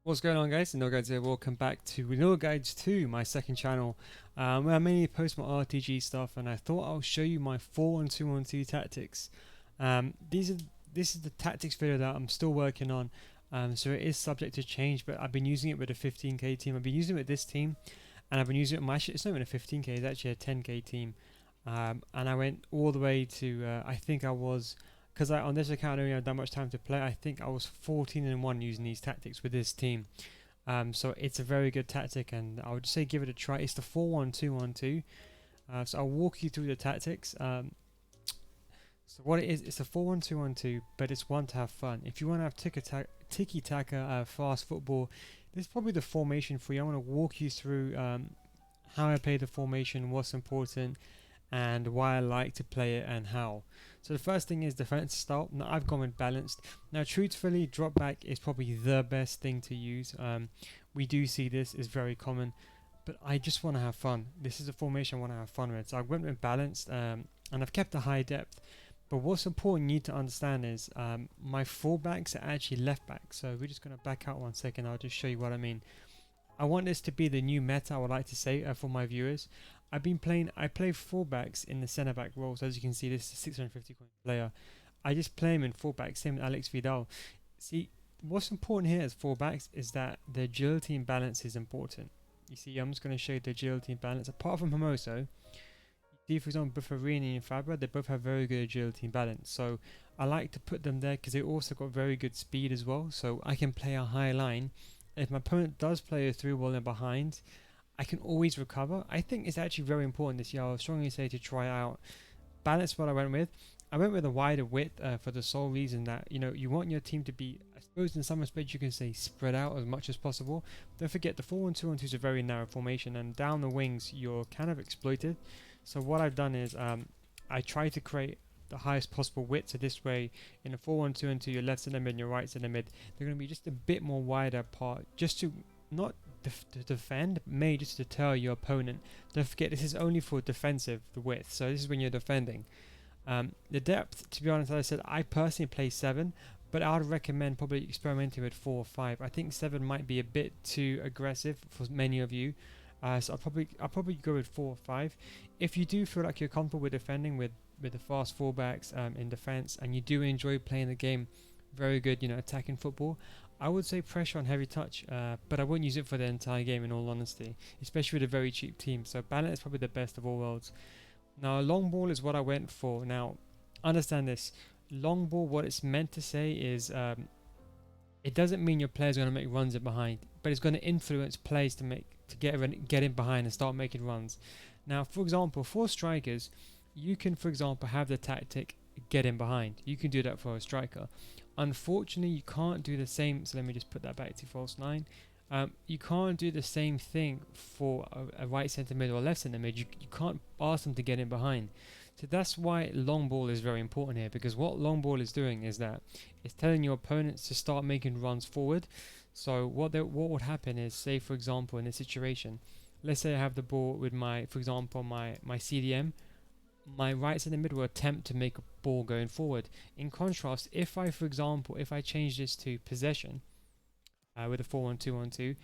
What's going on, guys? NealGuides here. Welcome back to NealGuides 2, my second channel, where I mainly post my iRTG stuff, and I thought I'll show you my 4-1-2-1-2 tactics. This is the tactics video that I'm still working on, so it is subject to change, but I've been using it with a 15k team. I've been using it with this team, and I've been using it with it's not even a 15k, it's actually a 10k team. And I went all the way to, I think I was, because on this account I don't have that much time to play, I think I was 14-1 using these tactics with this team. So it's a very good tactic, and I would say give it a try. It's the 4-1-2-1-2. So I'll walk you through the tactics. So what it is, it's a 4-1-2-1-2, but it's one to have fun. If you want to have TIKI-TAKA fast football, this is probably the formation for you. I want to walk you through how I play the formation, what's important, and why I like to play it and how. So the first thing is defense style. Now I've gone with balanced. Now truthfully, drop back is probably the best thing to use. We do see this is very common, but I just want to have fun. This is a formation I want to have fun with. So I went with balanced, and I've kept a high depth. But what's important you need to understand is my fullbacks are actually left back. So we're just going to back out 1 second. I'll just show you what I mean. I want this to be the new meta, I would like to say, for my viewers. I play fullbacks in the centre back role. So as you can see, this is a 650 coin player. I just play him in fullback, same with Alex Vidal. See, what's important here as fullbacks is that the agility and balance is important. You see, I'm just going to show you the agility and balance. Apart from Hermoso, see, for example, Buffarini and Fabra, they both have very good agility and balance. So I like to put them there because they also got very good speed as well. So I can play a high line. If my opponent does play a through ball in behind, I can always recover. I think it's actually very important this year. I would strongly say to try out balance. What I went with. I went with a wider width for the sole reason that, you know, you want your team to be, I suppose in some respects you can say, spread out as much as possible. Don't forget the 4-1-2-1-2 is a very narrow formation, and down the wings you're kind of exploited. So what I've done is I try to create the highest possible width, so this way in a 4-1-2-1-2 your left centre mid and your right centre mid, they're going to be just a bit more wider apart, just to not to defend, maybe just to deter your opponent. Don't forget this is only for defensive, the width, so this is when you're defending. The depth, to be honest, as I said, I personally play 7, but I would recommend probably experimenting with 4 or 5. I think 7 might be a bit too aggressive for many of you. So I'll probably go with 4 or 5. If you do feel like you're comfortable with defending with the fast fullbacks in defense, and you do enjoy playing the game, very good, you know, attacking football, I would say pressure on heavy touch, but I wouldn't use it for the entire game in all honesty, especially with a very cheap team. So balance is probably the best of all worlds. Now long ball is what I went for. Now understand this, long ball, what it's meant to say is it doesn't mean your player's going to make runs in behind, but it's going to influence plays to get in behind and start making runs. Now, for example, for strikers, you can, for example, have the tactic get in behind. You can do that for a striker. Unfortunately, you can't do the same. So let me just put that back to false 9. You can't do the same thing for a right centre mid or left centre mid. You can't ask them to get in behind. So that's why long ball is very important here, because what long ball is doing is that it's telling your opponents to start making runs forward. So what would happen is, say for example in this situation, let's say I have the ball with for example my CDM, my right centre mid will attempt to make a ball going forward. In contrast, if I change this to possession with a 4-1-2-1-2,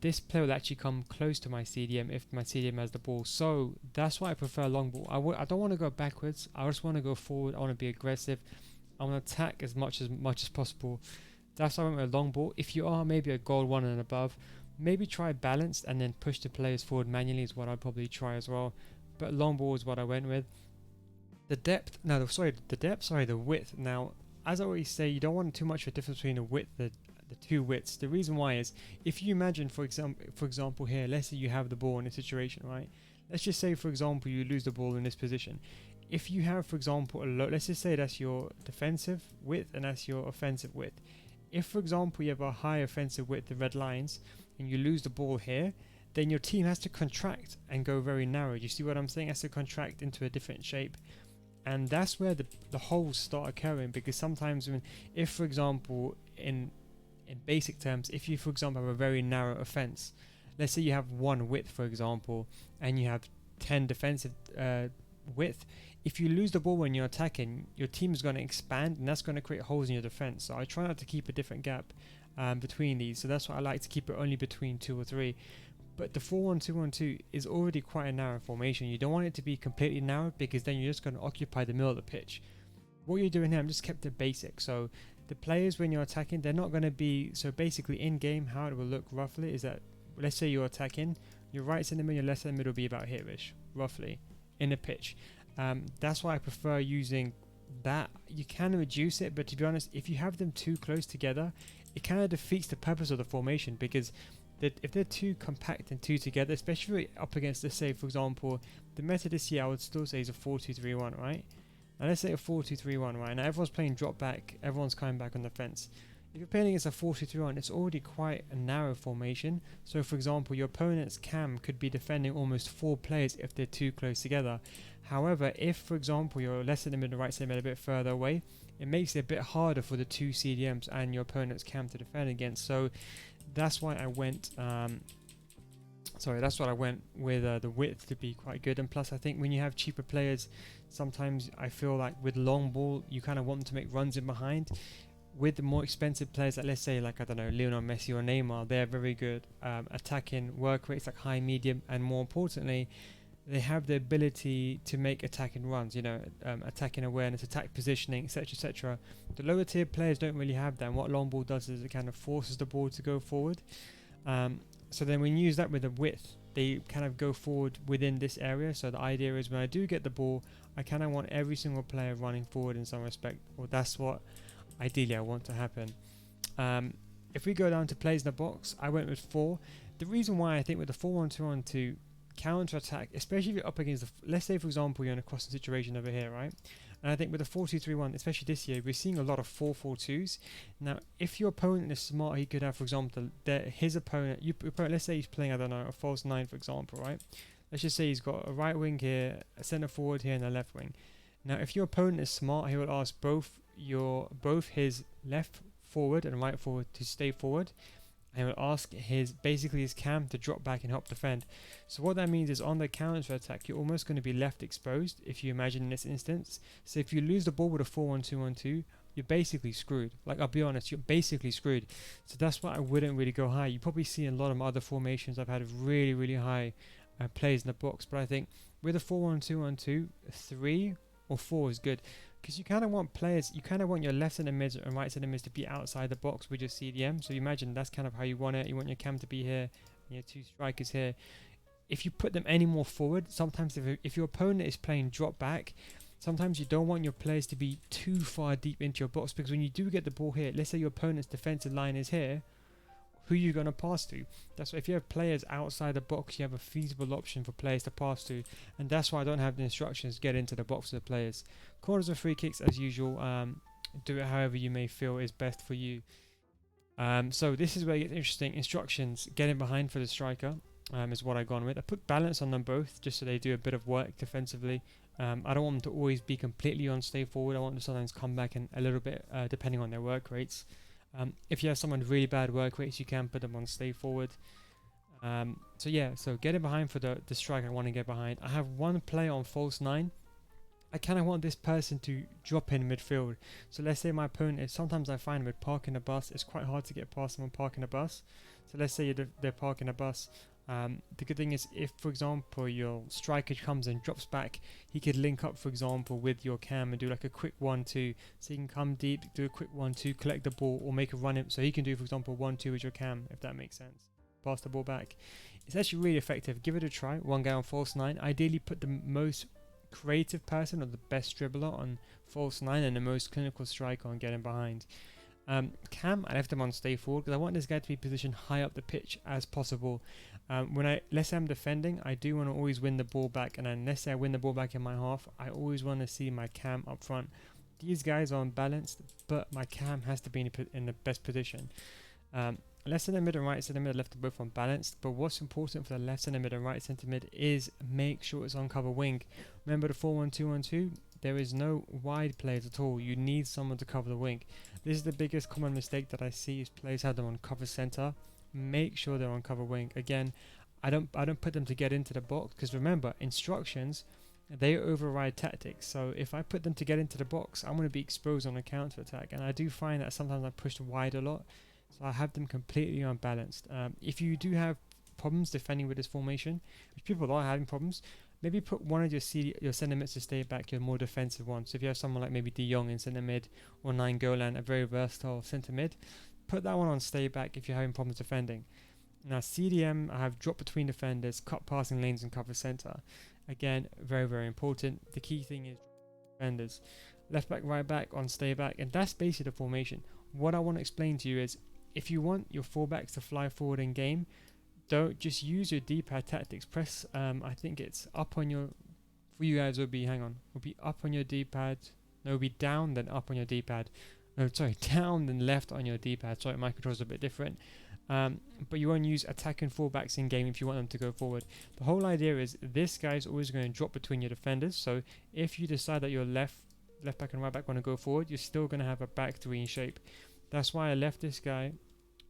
this player will actually come close to my CDM if my CDM has the ball. So that's why I prefer long ball. I don't want to go backwards. I just want to go forward. I want to be aggressive. I want to attack as much as possible. That's why I went with a long ball. If you are maybe a goal 1 and above, maybe try balanced and then push the players forward manually is what I'd probably try as well. But long ball is what I went with. The width. Now, as I always say, you don't want too much of a difference between the width, the two widths. The reason why is, if you imagine, for example here, let's say you have the ball in a situation, right? Let's just say, for example, you lose the ball in this position. If you have, for example, let's just say that's your defensive width and that's your offensive width. If, for example, you have a high offensive width, the red lines, and you lose the ball here, then your team has to contract and go very narrow. You see what I'm saying? It has to contract into a different shape. And that's where the holes start occurring, because sometimes if, for example, in basic terms, if you, for example, have a very narrow offense, let's say you have 1 width, for example, and you have 10 defensive width, if you lose the ball when you're attacking, your team is going to expand, and that's going to create holes in your defense. So I try not to keep a different gap. between these. So that's why I like to keep it only between 2 or 3. But the 4-1-2-1-2 is already quite a narrow formation. You don't want it to be completely narrow, because then you're just going to occupy the middle of the pitch. What you're doing here, I'm just kept it basic. So the players, when you're attacking, they're not going to be, so basically in game how it will look roughly is that, let's say you're attacking, your right centre mid, your left centre mid will be about here-ish, roughly, in the pitch. That's why I prefer using that. You can reduce it, but to be honest, if you have them too close together, it kind of defeats the purpose of the formation, because if they're too compact and too together, especially up against, let's say for example, the meta this year I would still say is a 4-2-3-1, right? Now let's say a 4-2-3-1, right? Now everyone's playing drop back, everyone's coming back on the fence. If you're playing against a 4-2-3-1, it's already quite a narrow formation. So for example, your opponent's cam could be defending almost 4 players if they're too close together. However, if for example your left centre mid and right centre mid a bit further away, it makes it a bit harder for the 2 CDMs and your opponent's cam to defend against. So that's why I went that's what I went with the width to be quite good. And plus I think when you have cheaper players, sometimes I feel like with long ball you kind of want them to make runs in behind. With the more expensive players, like let's say like, I don't know, Lionel Messi or Neymar, they're very good attacking work rates, like high, medium, and more importantly, they have the ability to make attacking runs, you know, attacking awareness, attack positioning, etc, etc. The lower tier players don't really have that, and what long ball does is it kind of forces the ball to go forward. So then when you use that with the width, they kind of go forward within this area. So the idea is when I do get the ball, I kind of want every single player running forward in some respect, or that's what ideally I want to happen. If we go down to plays in the box, I went with 4. The reason why I think with the 4-1-2-1-2, counter attack, especially if you're up against let's say for example you're in a crossing situation over here, right? And I think with the 4-2-3-1, especially this year, we're seeing a lot of 4-4-2s. Now if your opponent is smart, he could have, for example, his opponent, let's say he's playing, I don't know, a false 9 for example, right? Let's just say he's got a right wing here, a centre forward here, and a left wing. Now if your opponent is smart, he will ask both his left forward and right forward to stay forward, and will ask his cam to drop back and help defend. So what that means is on the counter attack, you're almost going to be left exposed, if you imagine in this instance. So if you lose the ball with a 4-1-2-1-2, you're basically screwed. Like, I'll be honest, you're basically screwed. So that's why I wouldn't really go high. You probably see in a lot of my other formations I've had really, really high plays in the box, but I think with a 4-1-2-1-2, 3 or 4 is good. Because you kind of want players, you kind of want your left centre mids and right centre mids to be outside the box with your CDM. So you imagine that's kind of how you want it. You want your cam to be here, and your 2 strikers here. If you put them any more forward, sometimes if your opponent is playing drop back, sometimes you don't want your players to be too far deep into your box, because when you do get the ball here, let's say your opponent's defensive line is here, who are you going to pass to? That's why if you have players outside the box, you have a feasible option for players to pass to, and that's why I don't have the instructions get into the box of the players. Corners and free kicks as usual, do it however you may feel is best for you. So this is where it gets interesting. Instructions, getting behind for the striker is what I've gone with. I put balance on them both just so they do a bit of work defensively. I don't want them to always be completely on stay forward. I want them to sometimes come back and a little bit depending on their work rates. If you have someone with really bad work rates, you can put them on stay forward. So yeah, so getting behind for the striker I want to get behind. I have one player on false 9. I kind of want this person to drop in midfield. So let's say my opponent is, sometimes I find with parking a bus, it's quite hard to get past someone parking a bus. So let's say they're parking a bus. The good thing is, if for example your striker comes and drops back, he could link up for example with your cam and do like a quick 1-2, so he can come deep, do a quick 1-2, collect the ball, or make a run in, so he can do for example 1-2 with your cam, if that makes sense. Pass the ball back. It's actually really effective. Give it a try. One guy on false 9. Ideally put the most creative person or the best dribbler on false 9 and the most clinical striker on getting behind. Cam, I left him on stay forward because I want this guy to be positioned high up the pitch as possible. Let's say I'm defending, I do want to always win the ball back, and then let's say I win the ball back in my half, I always want to see my cam up front. These guys are unbalanced, but my cam has to be in the best position. Left centre mid and right centre mid, left are both unbalanced, but what's important for the left centre mid and right centre mid is make sure it's on cover wing. Remember the 4-1-2-1-2? There is no wide players at all. You need someone to cover the wing. This is the biggest common mistake that I see is players have them on cover centre. Make sure they're on cover wing. Again, I don't put them to get into the box, because remember, instructions, they override tactics. So if I put them to get into the box, I'm going to be exposed on a counter attack, and I do find that sometimes I push wide a lot. So I have them completely unbalanced. If you do have problems defending with this formation, which people are having problems, maybe put one of your centre mids to stay back, your more defensive ones. So if you have someone like maybe De Jong in centre mid, or Nainggolan, a very versatile centre mid, put that one on stay back if you're having problems defending. Now CDM, I have drop between defenders, cut passing lanes and cover centre. Again, very, very important. The key thing is defenders. Left back, right back on stay back, and that's basically the formation. What I want to explain to you is, if you want your fullbacks to fly forward in game, don't just use your D-pad tactics. Press, I think it's up on your, for you guys would be, hang on, would be up on your D-pad. No, it would be down then up on your D-pad. No, sorry, down then left on your D-pad. Sorry, my controls are a bit different. But you want to use attacking fullbacks in game if you want them to go forward. The whole idea is this guy's always going to drop between your defenders. So if you decide that your left back and right back want to go forward, you're still going to have a back three in shape. That's why I left this guy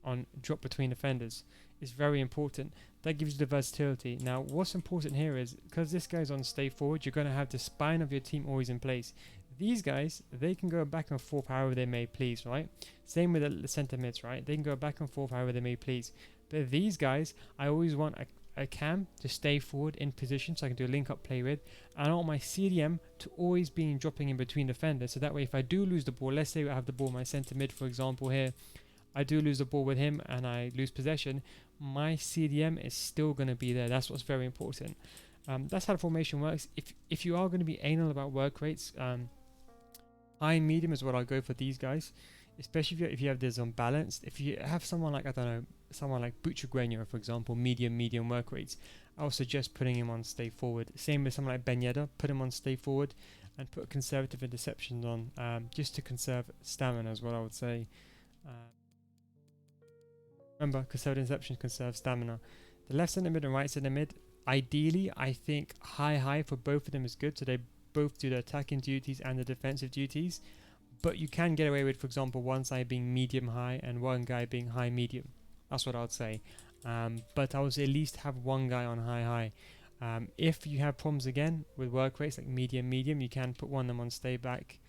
on drop between defenders. It's very important. That gives you the versatility. Now what's important here is, because this guy's on stay forward, you're going to have the spine of your team always in place. These guys, they can go back and forth however they may please, right? Same with the centre mids, right? They can go back and forth however they may please. But these guys, I always want a cam to stay forward in position so I can do a link up play with. And I want my CDM to always be dropping in between defenders. So that way if I do lose the ball, let's say I have the ball, my centre mid for example here, I do lose the ball with him and I lose possession, my CDM is still going to be there. That's what's very important. That's how the formation works. If you are going to be anal about work rates, high and medium is what I'll go for these guys, especially if you have this unbalanced. If you have someone like, I don't know, someone like Butragueño, for example, medium work rates, I'll suggest putting him on stay forward. Same with someone like Ben Yedder, put him on stay forward and put conservative interceptions on, just to conserve stamina is what I would say. Remember, conservative interceptions conserve stamina. The left centre mid and right centre mid, ideally I think high for both of them is good, so they both do the attacking duties and the defensive duties, but you can get away with, for example, one side being medium high and one guy being high medium. That's what I would say. But I would say at least have one guy on high. If you have problems again with work rates like medium, you can put one of them on stay back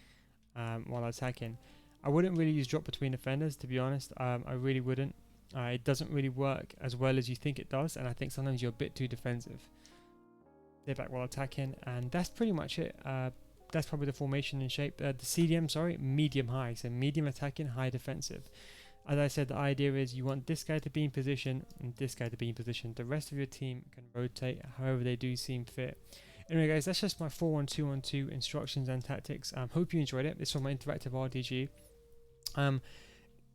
while attacking. I wouldn't really use drop between defenders, to be honest. I really wouldn't. It doesn't really work as well as you think it does, and I think sometimes you're a bit too defensive. Stay back while attacking, and that's pretty much it. That's probably the formation in shape. The CDM, sorry, medium high, so medium attacking, high defensive. As I said, the idea is you want this guy to be in position and this guy to be in position. The rest of your team can rotate however they do seem fit. Anyway guys, that's just my 4-1-2-1-2 instructions and tactics. Hope you enjoyed it. This was my interactive RTG.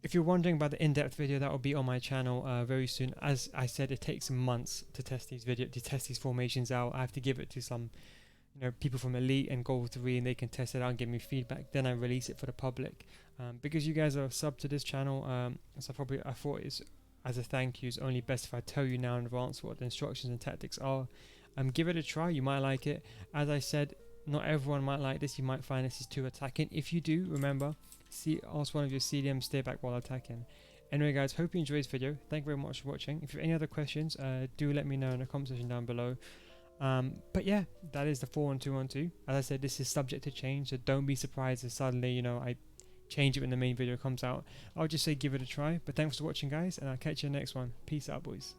If you're wondering about the in-depth video, that will be on my channel very soon. As I said, it takes months to test these formations out. I have to give it to some, people from Elite and Gold 3, and they can test it out and give me feedback. Then I release it for the public. Because you guys are sub to this channel, so I thought it's, as a thank you, it's only best if I tell you now in advance what the instructions and tactics are. Give it a try. You might like it. As I said, not everyone might like this. You might find this is too attacking. If you do, remember, ask one of your CDMs stay back while attacking. Anyway guys, hope you enjoyed this video. Thank you very much for watching. If you have any other questions, do let me know in the comment section down below. But yeah, that is the 4-1-2-1-2. As I said, this is subject to change, so don't be surprised if suddenly, I change it when the main video comes out. I'll just say give it a try. But thanks for watching guys, and I'll catch you in the next one. Peace out boys.